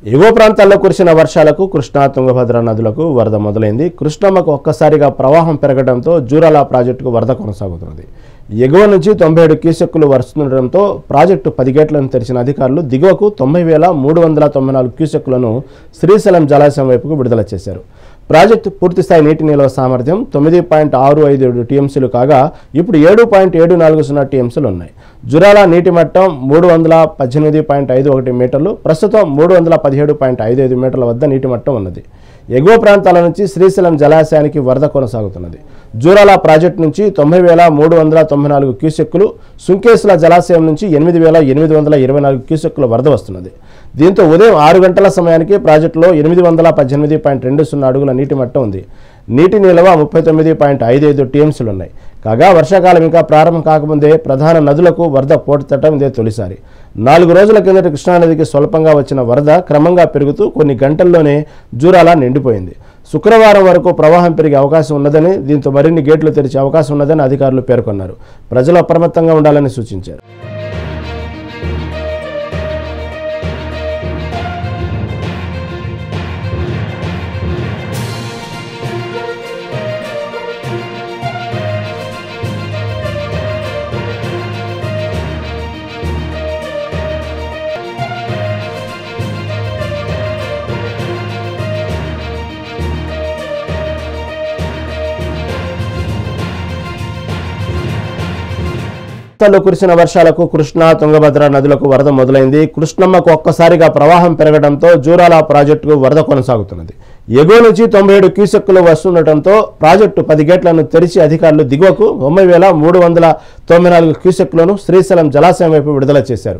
ఎగువ ప్రాంతాల్లో కురిసిన వర్షాలకు కృష్ణా తుంగభద్ర నదులకు వరద మొదలైంది. కృష్ణమ్మకు ఒక్కసారిగా ప్రవాహం పెరగడంతో జూరాల ప్రాజెక్టుకు వరద కొనసాగుతున్నది. ఎగువ నుంచి 97 క్యూసెక్కులు వస్తుండటంతో ప్రాజెక్టు 10 గేట్లను తెరిచిన అధికారులు దిగువకు 90,394 క్యూసెక్కులను శ్రీశైలం జలాశయం వైపుకు విడుదల చేశారు. ప్రాజెక్టు పూర్తిస్థాయి నీటి నిల్వ సామర్థ్యం 9.657 టీఎంసీలు కాగా ఇప్పుడు 7.740 టీఎంసీలు ఉన్నాయి. జురాల నీటి మట్టం 318.51 మీటర్లు, ప్రస్తుతం 317.55 మీటర్ల వద్ద నీటి మట్టం ఉన్నది. ఎగువ ప్రాంతాల నుంచి శ్రీశైలం జలాశయానికి వరద కొనసాగుతున్నది. జూరాల ప్రాజెక్టు నుంచి 90,394 క్యూసెక్కులు, సుంకేసుల జలాశయం నుంచి 8,824 క్యూసెక్కుల వరద వస్తున్నది. దీంతో ఉదయం 6 గంటల సమయానికి ప్రాజెక్టులో 818.20 అడుగుల నీటి మట్టం ఉంది. నీటి నిల్వ 39.55 టీఎంసీలు ఉన్నాయి. కాగా వర్షాకాలం ఇంకా ప్రారంభం కాకముందే ప్రధాన నదులకు వరద పోటెత్తడం ఇదే తొలిసారి. 4 రోజుల కిందట కృష్ణానదికి స్వల్పంగా వచ్చిన వరద క్రమంగా పెరుగుతూ కొన్ని గంటల్లోనే జూరాల నిండిపోయింది. శుక్రవారం వరకు ప్రవాహం పెరిగే అవకాశం ఉన్నదని, దీంతో మరిన్ని గేట్లు తెరిచే అవకాశం ఉన్నదని అధికారులు పేర్కొన్నారు. ప్రజలు అప్రమత్తంగా ఉండాలని సూచించారు. రాష్ట్రంలో కురిసిన వర్షాలకు కృష్ణా తుంగభద్ర నదులకు వరద మొదలైంది. కృష్ణమ్మకు ఒక్కసారిగా ప్రవాహం పెరగడంతో జూరాల ప్రాజెక్టుకు వరద కొనసాగుతున్నది. ఎగువ నుంచి 97 క్యూసెక్కులు వస్తుండటంతో ప్రాజెక్టు 10 గేట్లను తెరిచి అధికారులు దిగువకు 90,394 క్యూసెక్కులను శ్రీశైలం జలాశయం వైపు విడుదల చేశారు.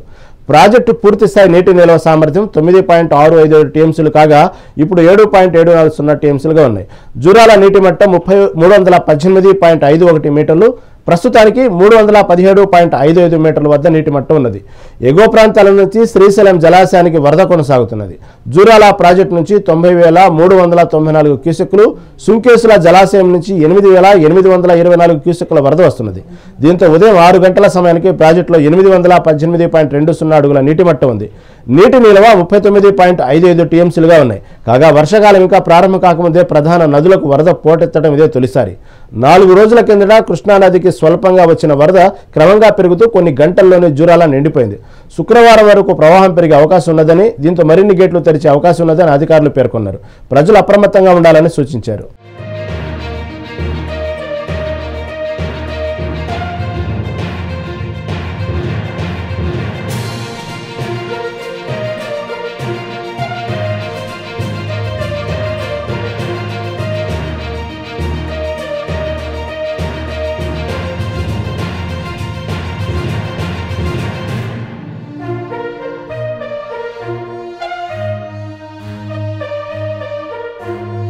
ప్రాజెక్టు పూర్తిస్థాయి నీటి నిల్వ సామర్థ్యం 9.657 టీఎంసీలు కాగా ఇప్పుడు 7.740 టీఎంసీలుగా ఉన్నాయి. జూరాల నీటి మట్టం 318.51 మీటర్లు, ప్రస్తుతానికి 317.55 మీటర్ల వద్ద నీటి మట్టం ఉన్నది. ఎగువ ప్రాంతాల నుంచి శ్రీశైలం జలాశయానికి వరద కొనసాగుతున్నది. జూరాల ప్రాజెక్టు నుంచి 90,394 క్యూసెక్కులు, సుంకేసుల జలాశయం నుంచి 8,824 క్యూసెక్కుల వరద వస్తున్నది. దీంతో ఉదయం 6 గంటల సమయానికి ప్రాజెక్టులో 818.20 అడుగుల నీటి మట్టం ఉంది. నీటి నిల్వ 39.55 టీఎంసీలుగా ఉన్నాయి. కాగా వర్షాకాలం ఇంకా ప్రారంభం కాకముందే ప్రధాన నదులకు వరద పోటెత్తడం ఇదే తొలిసారి. 4 రోజుల కిందట కృష్ణానదికి స్వల్పంగా వచ్చిన వరద క్రమంగా పెరుగుతూ కొన్ని గంటల్లోనే జూరాల నిండిపోయింది. శుక్రవారం వరకు ప్రవాహం పెరిగే అవకాశం ఉన్నదని, దీంతో మరిన్ని గేట్లు తెరిచే అవకాశం ఉన్నదని అధికారులు పేర్కొన్నారు. ప్రజలు అప్రమత్తంగా ఉండాలని సూచించారు.